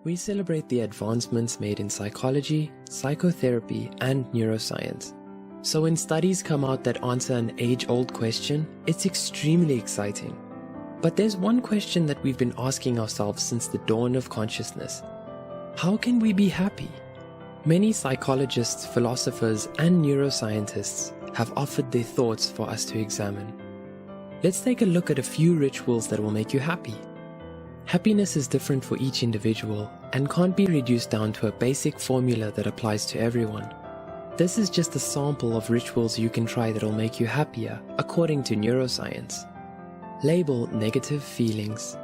we celebrate the advancements made in psychology, psychotherapy, and neuroscience. So when studies come out that answer an age-old question, it's extremely exciting. But there's one question that we've been asking ourselves since the dawn of consciousness. How can we be happy? Many psychologists, philosophers, and neuroscientists have offered their thoughts for us to examine. Let's take a look at a few rituals that will make you happy. Happiness is different for each individual and can't be reduced down to a basic formula that applies to everyone. This is just a sample of rituals you can try that'll make you happier, according to neuroscience. Label negative feelings.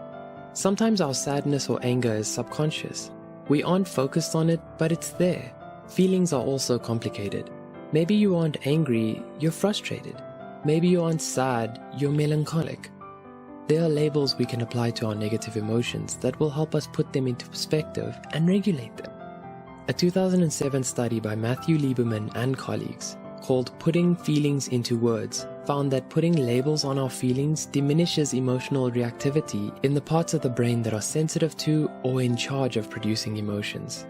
Sometimes our sadness or anger is subconscious. We aren't focused on it, but it's there. Feelings are also complicated. Maybe you aren't angry, you're frustrated. Maybe you aren't sad, you're melancholic. There are labels we can apply to our negative emotions that will help us put them into perspective and regulate them. A 2007 study by Matthew Lieberman and colleagues, called Putting Feelings into Words, found that putting labels on our feelings diminishes emotional reactivity in the parts of the brain that are sensitive to or in charge of producing emotions.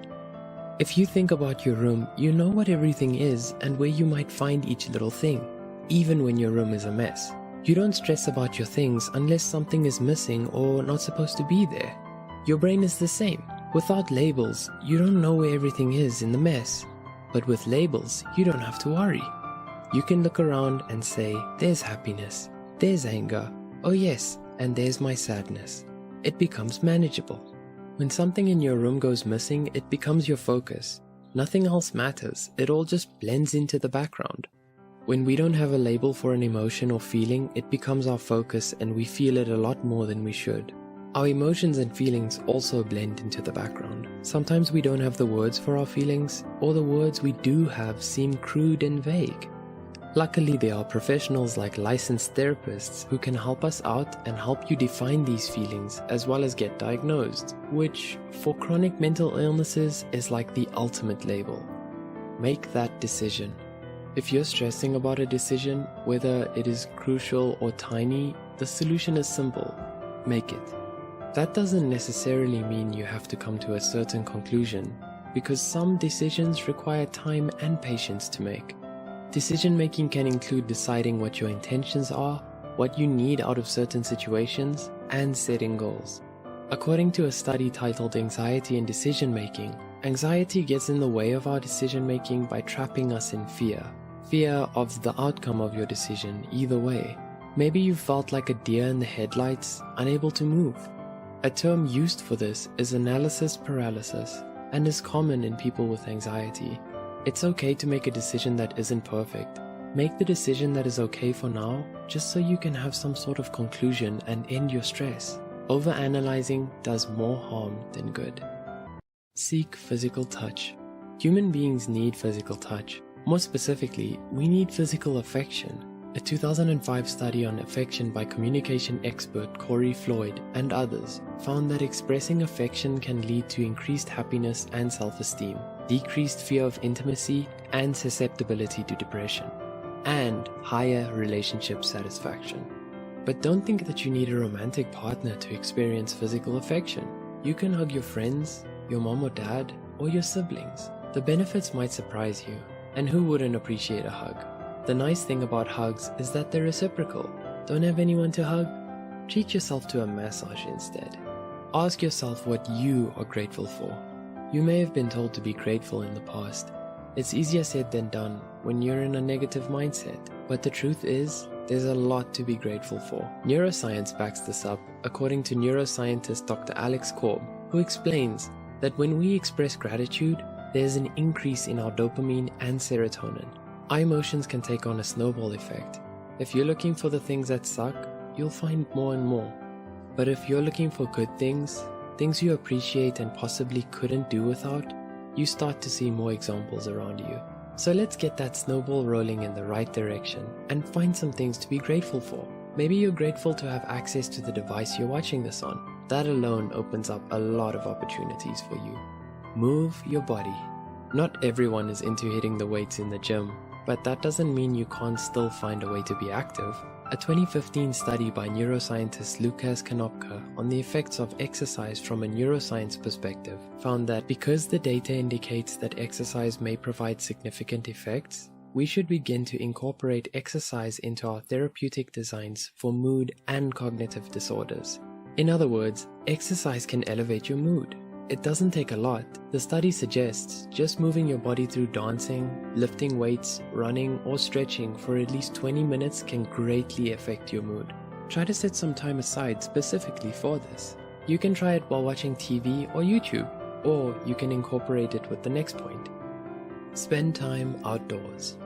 If you think about your room, you know what everything is and where you might find each little thing, even when your room is a mess. You don't stress about your things unless something is missing or not supposed to be there. Your brain is the same. Without labels, you don't know where everything is in the mess. But with labels, you don't have to worry. You can look around and say, there's happiness, there's anger, oh yes, and there's my sadness. It becomes manageable. When something in your room goes missing, it becomes your focus. Nothing else matters, it all just blends into the background. When we don't have a label for an emotion or feeling, it becomes our focus and we feel it a lot more than we should. Our emotions and feelings also blend into the background. Sometimes we don't have the words for our feelings, or the words we do have seem crude and vague. Luckily, there are professionals like licensed therapists who can help us out and help you define these feelings as well as get diagnosed, which, for chronic mental illnesses, is like the ultimate label. Make that decision. If you're stressing about a decision, whether it is crucial or tiny, the solution is simple. Make it. That doesn't necessarily mean you have to come to a certain conclusion, because some decisions require time and patience to make. Decision making can include deciding what your intentions are, what you need out of certain situations, and setting goals. According to a study titled Anxiety and Decision Making, anxiety gets in the way of our decision making by trapping us in fear. Fear of the outcome of your decision either way. Maybe you felt like a deer in the headlights, unable to move. A term used for this is analysis paralysis and is common in people with anxiety. It's okay to make a decision that isn't perfect. Make the decision that is okay for now, just so you can have some sort of conclusion and end your stress. Overanalyzing does more harm than good. Seek physical touch. Human beings need physical touch. More specifically, we need physical affection. A 2005 study on affection by communication expert Corey Floyd and others found that expressing affection can lead to increased happiness and self-esteem, decreased fear of intimacy and susceptibility to depression, and higher relationship satisfaction. But don't think that you need a romantic partner to experience physical affection. You can hug your friends, your mom or dad, or your siblings. The benefits might surprise you. And who wouldn't appreciate a hug? The nice thing about hugs is that they're reciprocal. Don't have anyone to hug? Treat yourself to a massage instead. Ask yourself what you are grateful for. You may have been told to be grateful in the past. It's easier said than done when you're in a negative mindset. But the truth is, there's a lot to be grateful for. Neuroscience backs this up, according to neuroscientist Dr. Alex Korb, who explains that when we express gratitude, there's an increase in our dopamine and serotonin. Our emotions can take on a snowball effect. If you're looking for the things that suck, you'll find more and more. But if you're looking for good things, things you appreciate and possibly couldn't do without, you start to see more examples around you. So let's get that snowball rolling in the right direction and find some things to be grateful for. Maybe you're grateful to have access to the device you're watching this on. That alone opens up a lot of opportunities for you. Move your body. Not everyone is into hitting the weights in the gym, but that doesn't mean you can't still find a way to be active. A 2015 study by neuroscientist Lukas Konopka on the effects of exercise from a neuroscience perspective found that because the data indicates that exercise may provide significant effects, we should begin to incorporate exercise into our therapeutic designs for mood and cognitive disorders. In other words, exercise can elevate your mood. It doesn't take a lot. The study suggests just moving your body through dancing, lifting weights, running, or stretching for at least 20 minutes can greatly affect your mood. Try to set some time aside specifically for this. You can try it while watching TV or YouTube, or you can incorporate it with the next point. Spend time outdoors.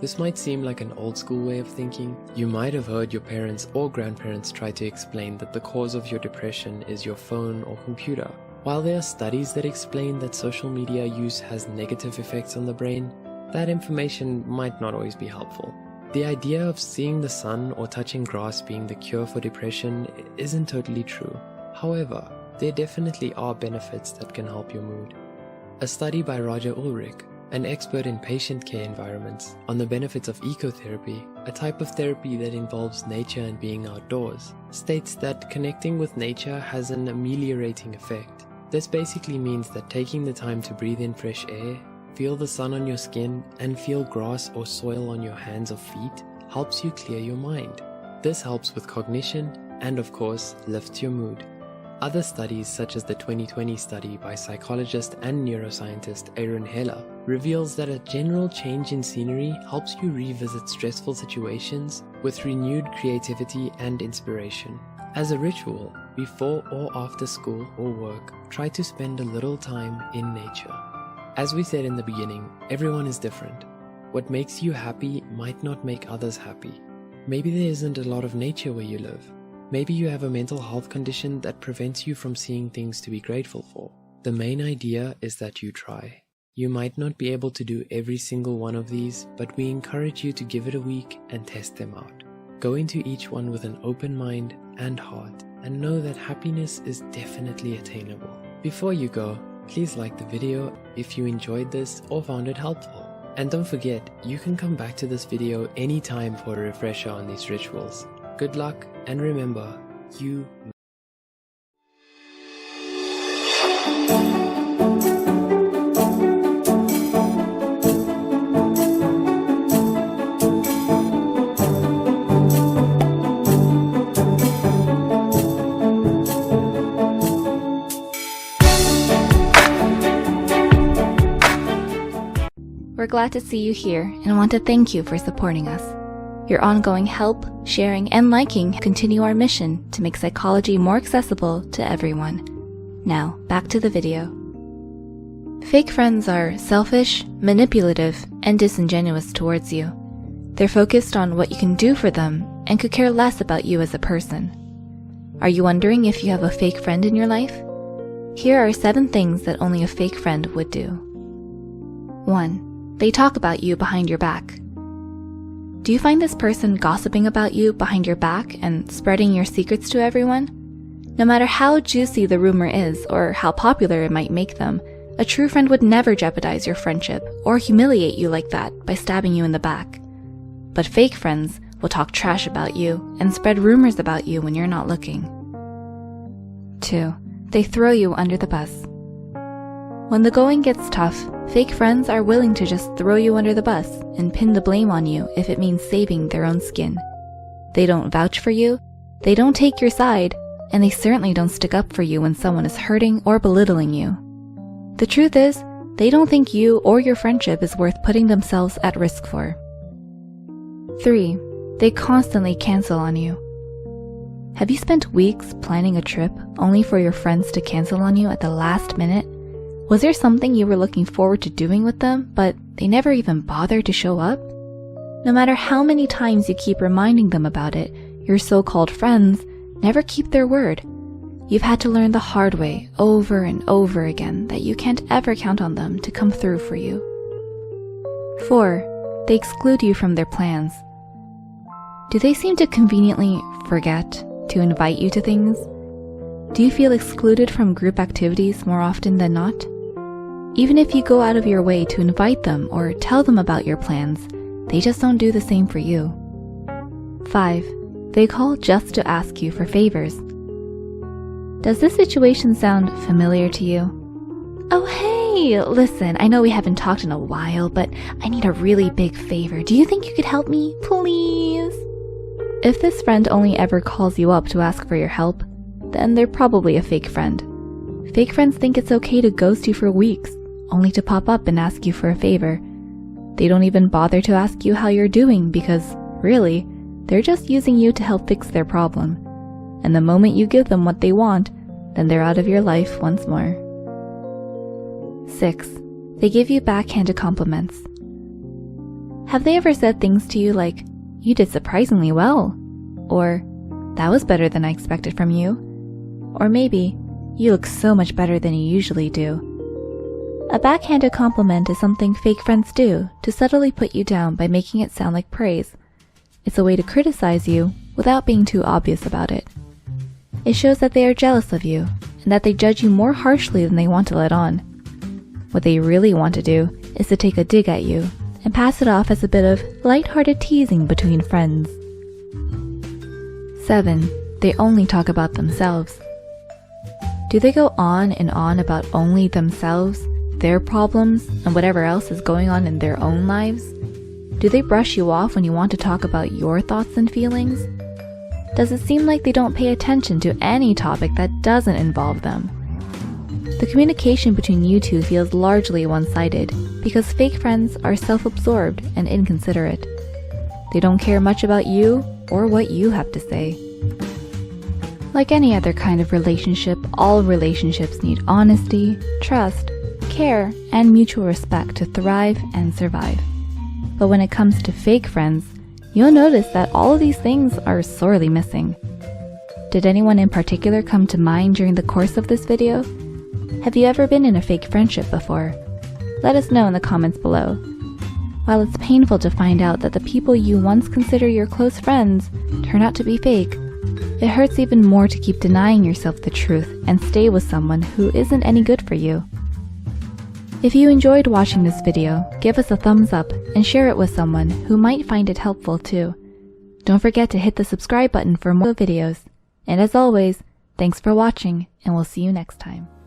This might seem like an old school way of thinking. You might have heard your parents or grandparents try to explain that the cause of your depression is your phone or computer. While there are studies that explain that social media use has negative effects on the brain, that information might not always be helpful. The idea of seeing the sun or touching grass being the cure for depression isn't totally true. However, there definitely are benefits that can help your mood. A study by Roger Ulrich, an expert in patient care environments, on the benefits of ecotherapy, a type of therapy that involves nature and being outdoors, states that connecting with nature has an ameliorating effect. This basically means that taking the time to breathe in fresh air, feel the sun on your skin, and feel grass or soil on your hands or feet helps you clear your mind. This helps with cognition and, of course, lifts your mood. Other studies, such as the 2020 study by psychologist and neuroscientist Aaron Heller, reveals that a general change in scenery helps you revisit stressful situations with renewed creativity and inspiration. As a ritual, before or after school or work, try to spend a little time in nature. As we said in the beginning, everyone is different. What makes you happy might not make others happy. Maybe there isn't a lot of nature where you live. Maybe you have a mental health condition that prevents you from seeing things to be grateful for. The main idea is that you try. You might not be able to do every single one of these, but we encourage you to give it a week and test them out. Go into each one with an open mind and heart, and know that happiness is definitely attainable. Before you go, please like the video if you enjoyed this or found it helpful. And don't forget, you can come back to this video anytime for a refresher on these rituals. Good luck, and remember, you We're glad to see you here and want to thank you for supporting us. Your ongoing help, sharing, and liking continue our mission to make psychology more accessible to everyone. Now, back to the video. Fake friends are selfish, manipulative, and disingenuous towards you. They're focused on what you can do for them and could care less about you as a person. Are you wondering if you have a fake friend in your life? Here are 7 things that only a fake friend would do. 1. They talk about you behind your back. Do you find this person gossiping about you behind your back and spreading your secrets to everyone? No matter how juicy the rumor is or how popular it might make them, a true friend would never jeopardize your friendship or humiliate you like that by stabbing you in the back. But fake friends will talk trash about you and spread rumors about you when you're not looking. 2. They throw you under the bus. When the going gets tough, fake friends are willing to just throw you under the bus and pin the blame on you if it means saving their own skin. They don't vouch for you, they don't take your side, and they certainly don't stick up for you when someone is hurting or belittling you. The truth is, they don't think you or your friendship is worth putting themselves at risk for. 3. They constantly cancel on you. Have you spent weeks planning a trip only for your friends to cancel on you at the last minute? Was there something you were looking forward to doing with them, but they never even bothered to show up? No matter how many times you keep reminding them about it, your so-called friends never keep their word. You've had to learn the hard way over and over again that you can't ever count on them to come through for you. 4. They exclude you from their plans. Do they seem to conveniently forget to invite you to things? Do you feel excluded from group activities more often than not? Even if you go out of your way to invite them or tell them about your plans, they just don't do the same for you. 5. They call just to ask you for favors. Does this situation sound familiar to you? Oh hey, listen, I know we haven't talked in a while, but I need a really big favor. Do you think you could help me, please? If this friend only ever calls you up to ask for your help, then they're probably a fake friend. Fake friends think it's okay to ghost you for weeks, only to pop up and ask you for a favor. They don't even bother to ask you how you're doing because, really, they're just using you to help fix their problem. And the moment you give them what they want, then they're out of your life once more. 6. They give you backhanded compliments. Have they ever said things to you like, "You did surprisingly well," or "That was better than I expected from you," or maybe, "You look so much better than you usually do"? A backhanded compliment is something fake friends do to subtly put you down by making it sound like praise. It's a way to criticize you without being too obvious about it. It shows that they are jealous of you and that they judge you more harshly than they want to let on. What they really want to do is to take a dig at you and pass it off as a bit of light-hearted teasing between friends. 7. They only talk about themselves. Do they go on and on about only themselves, their problems, and whatever else is going on in their own lives? Do they brush you off when you want to talk about your thoughts and feelings? Does it seem like they don't pay attention to any topic that doesn't involve them? The communication between you two feels largely one-sided because fake friends are self-absorbed and inconsiderate. They don't care much about you or what you have to say. Like any other kind of relationship, all relationships need honesty, trust, care, and mutual respect to thrive and survive. But when it comes to fake friends, you'll notice that all of these things are sorely missing. Did anyone in particular come to mind during the course of this video? Have you ever been in a fake friendship before? Let us know in the comments below. While it's painful to find out that the people you once consider your close friends turn out to be fake, it hurts even more to keep denying yourself the truth and stay with someone who isn't any good for you. If you enjoyed watching this video, give us a thumbs up and share it with someone who might find it helpful too. Don't forget to hit the subscribe button for more videos. And as always, thanks for watching, and we'll see you next time.